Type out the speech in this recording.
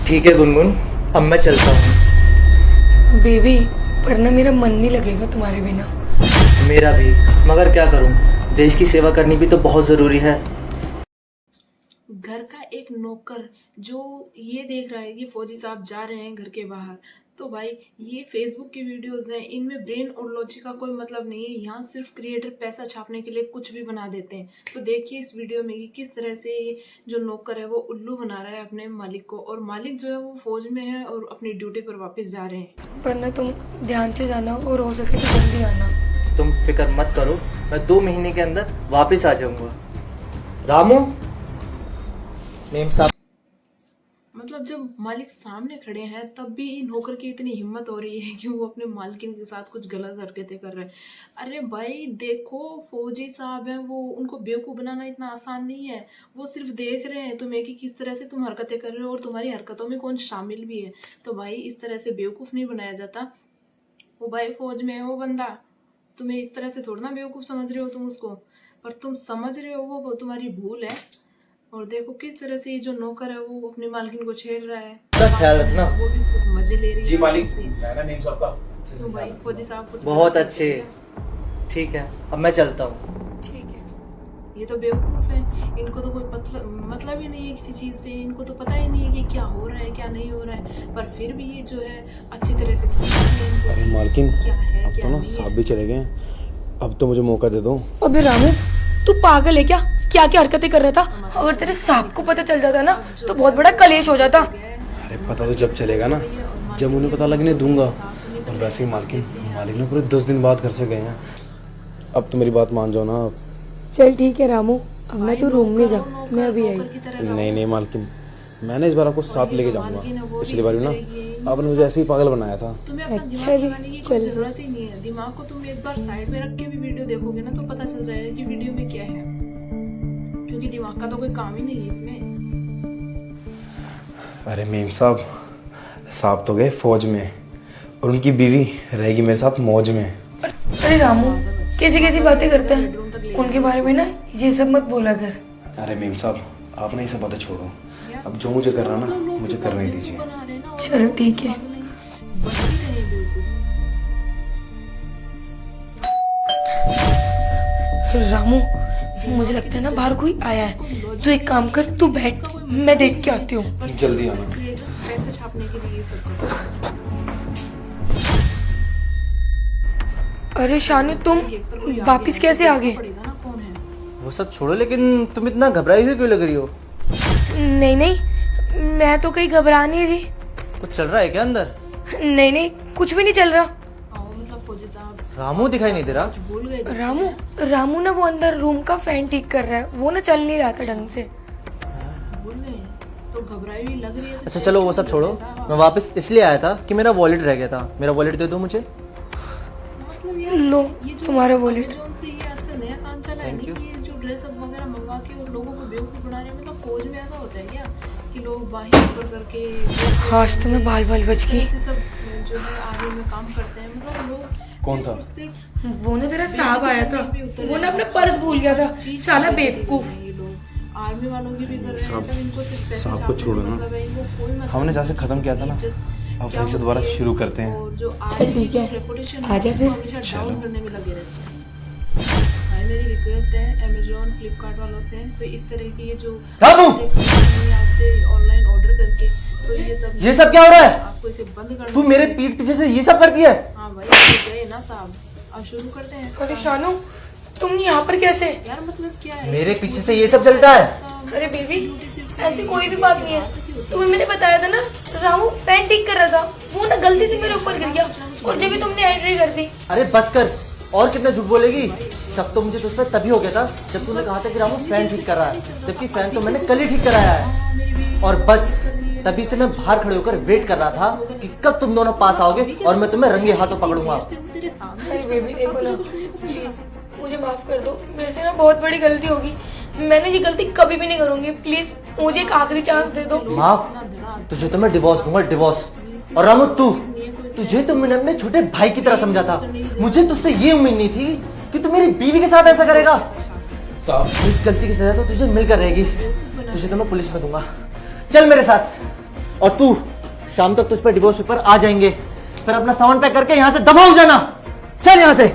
ठीक है गुनगुन, अब मैं चलता हूँ। बेबी, पर ना मेरा मन नहीं लगेगा तुम्हारे बिना। मेरा भी, मगर क्या करूँ, देश की सेवा करनी भी तो बहुत ज़रूरी है। घर का एक नौकर जो ये देख रहा है कि फौजी साहब जा रहे हैं घर के बाहर, तो भाई ये फेसबुक की वीडियोस हैं, इनमें ब्रेन और लॉजिक का कोई मतलब नहीं है। यहाँ सिर्फ क्रिएटर पैसा छापने के लिए कुछ भी बना देते हैं। तो देखिए इस वीडियो में कि किस तरह से ये जो नौकर है वो उल्लू बना रहा है अपने मालिक को, और मालिक जो है वो फौज में है और अपनी ड्यूटी पर वापस जा रहे हैं। पर ना तुम ध्यान से जाना और हो सके तो जल्दी आना। तुम फिक्र मत करो, मैं 2 महीने के अंदर वापस आ जाऊंगा। रामू, मेम साहब। मतलब जब मालिक सामने खड़े हैं तब भी नौकर की इतनी हिम्मत हो रही है कि वो अपने मालकिन के साथ कुछ गलत हरकतें कर रहे हैं। अरे भाई देखो, फौजी साहब हैं वो, उनको बेवकूफ़ बनाना इतना आसान नहीं है। वो सिर्फ देख रहे हैं तुम्हें कि किस तरह से तुम हरकतें कर रहे हो और तुम्हारी हरकतों में कौन शामिल भी है। तो भाई इस तरह से बेवकूफ़ नहीं बनाया जाता। वो भाई फौज में है वो बंदा, तुम्हें इस तरह से थोड़ा ना बेवकूफ़ समझ रहे हो तुम उसको, पर तुम समझ रहे हो वो तुम्हारी भूल है। और देखो किस तरह से ये जो नौकर है वो अपनी मालकिन को छेड़ रहा है। ख्याल रखना। वो भी खूब मजे ले रही है। जी मालिक, से। मैं ना मेम साहब का तो भाई फौजी साहब कुछ बहुत गलत अच्छे। करते ठीक है, अब मैं चलता हूँ। ठीक है। हैं। ये तो बेवकूफ़ है, इनको तो कोई मतलब ही नहीं है किसी चीज़ से। इनको तो पता ही नहीं है कि क्या हो रहा है क्या नहीं हो रहा है, पर फिर भी ये जो है अच्छी तरह से समझ रहे हैं इनको अरे कि मालकिन, क्या है अब क्या तो ना नहीं साहब है। भी चले गए हैं। अब तो मुझे मौका दे दो। अबे रामू, तू पागल है क्या? क्या क्या हरकतें कर रहा था? अगर तेरे सांप को पता चल जाता ना तो बहुत बड़ा कलेश हो जाता। अरे पता तो जब चलेगा ना, जब उन्हें पता लगने दूंगा। और वैसे ही मालकिन, मालिक ना पूरे 10 दिन बाद घर से गए हैं। अब तो मेरी बात मान जाओ ना। चल ठीक है रामू, अब मैं तू रूम में जा, मैं अभी आई। नहीं नहीं मालकिन, मैंने इस बार आपको साथ लेके जाऊंगा। पिछली बार भी ना आपने मुझे ऐसे ही पागल बनाया था। तुम्हें अपना अच्छा दिमाग जी, लगाने की कोई चल। जरूरत ही नहीं है। दिमाग को तुम एक बार साइड में रख के भी वीडियो देखोगे ना तो पता चल जाएगा कि वीडियो में क्या है, क्योंकि दिमाग का तो कोई काम ही नहीं है इसमें। अरे मेम साहब, साहब तो गए फौज में और उनकी बीवी रहेगी मेरे साथ मौज में। अरे रामू, कैसी कैसी बातें करता है, उनके बारे में ना ये सब मत बोला कर। अरे मेम साहब, आप ना ये सब बातें छोड़ो। अब जो मुझे करना ना मुझे करने दीजिए। चलो ठीक है। रामू, मुझे लगता है ना बाहर कोई आया है। तू एक काम कर, तू बैठ, मैं देख के आती हूँ। जल्दी आना। क्रिएटर्स पैसे छापने के लिए ये सब करते हैं। अरे शानू, तुम वापिस कैसे आ गए? पड़ेगा ना कौन है। वो सब छोड़ो, लेकिन तुम इतना घबराई हुई क्यों लग रही हो? नहीं नहीं, मैं तो कहीं घबरा नहीं रही। कुछ चल रहा है क्या अंदर? नहीं नहीं, कुछ भी नहीं चल रहा। आओ मतलब फौजी साहब रामू दिखाई नहीं दे रहा। कुछ भूल गए थे। रामू, रामू ना वो अंदर रूम का फैन ठीक कर रहा है, वो ना चल नहीं रहा था ढंग से। भूल गए तो घबराई हुई लग रही है। अच्छा चलो वो सब छोड़ो, मैं वापस इसलिए आया था कि मेरा वॉलेट रह गया था। मेरा वॉलेट दे दो मुझे। मतलब यार लो ये जो तुम्हारा वॉलेट। अमेज़न से ये आजकल नया काम चला है Thank ना you. कि ये जो ड्रेस अप वगैरह मंगवा के और लोगों को बेवकूफ बना रहे हैं। मतलब फौज में ऐसा होता है क्या कि लोग बाहें ऊपर करके आज तो मैं बाल बाल बच गई। ऐसे सब जो है आर्मी में काम करते हैं। मतलब लोग कौन था? सिर्फ वो ना तेरा साहब आया था, वो ना अपना पर्स भूल गया था, साला बेवकूफ। ये लोग आर्मी वालों की भी कर रहे हैं। साहब- मतलब इनको सिर्फ पैसे साहब को छापने से छोड़ो ना। मतलब है, इनको कोई मतलब हमने जहाँ से नहीं। खत्म किया था ना, इज्जत अब क्या वहीं से दोबारा होती है शुरू करते हैं। और जो चल आर्मी ठीक की है, रेपुटेशन आजा है, फिर। उसको हमेशा चलो। डाउन करने में लगे रहते हैं। भाई मेरी रिक्वेस्ट है अमेज़न फ्लिपकार्ट वालों से, तो इस तरह की ये जो रामू! आपसे ऑनलाइन ऑर्डर करके, तो ये सब क्या हो रहा है? आपको इसे बंद करना तू मेरे चाहिए। पीठ पीछे से ये सब करती है? हाँ भाई तो गए ना साहब, अब शुरू करते हैं। अरे शानू, तुम यहाँ पर कैसे? यार मतलब क्या है, मेरे पीछे से ये सब चलता है? अरे बेबी, ऐसी कोई भी बात नहीं है। तुम्हें मैंने बताया था ना, रामू फैन ठीक कर रहा था, वो ना गलती से मेरे ऊपर गिर गया और जब भी तुमने एंट्री कर दी। अरे बस कर, और कितना झूठ बोलेगी? शक तो मुझे तुझ पर तभी हो गया था जब तूने कहा था कि रामू फैन ठीक कर रहा है, जबकि फैन तो मैंने कल ही ठीक कराया है। और बस तभी से मैं बाहर खड़े होकर वेट कर रहा था कि कब तुम दोनों पास आओगे और मैं तुम्हें रंगे हाथों पकड़ूंगा। तेरे सामने अरे बेबी देखो ना, प्लीज मुझे माफ कर दो, मेरे से ना बहुत बड़ी गलती होगी। मैंने ये गलती कभी भी नहीं करूंगी। प्लीज मुझे एक आखिरी चांस दे दो। माफ? तुझे तो मैं डिवोर्स दूंगा, डिवोर्स। और रामू तुझे तो मैंने अपने छोटे भाई की तरह समझा था। मुझे तुझसे ये उम्मीद नहीं थी कि तू मेरी बीवी के साथ ऐसा करेगा। इस गलती की सजा तो तुझे मिलकर रहेगी। तुझे तो मैं पुलिस में दूंगा। चल मेरे साथ। और तू शाम तक तुझ पर डिवोर्स पेपर आ जाएंगे, फिर अपना सामान पैक करके यहाँ से दफा हो जाना। चल यहाँ से।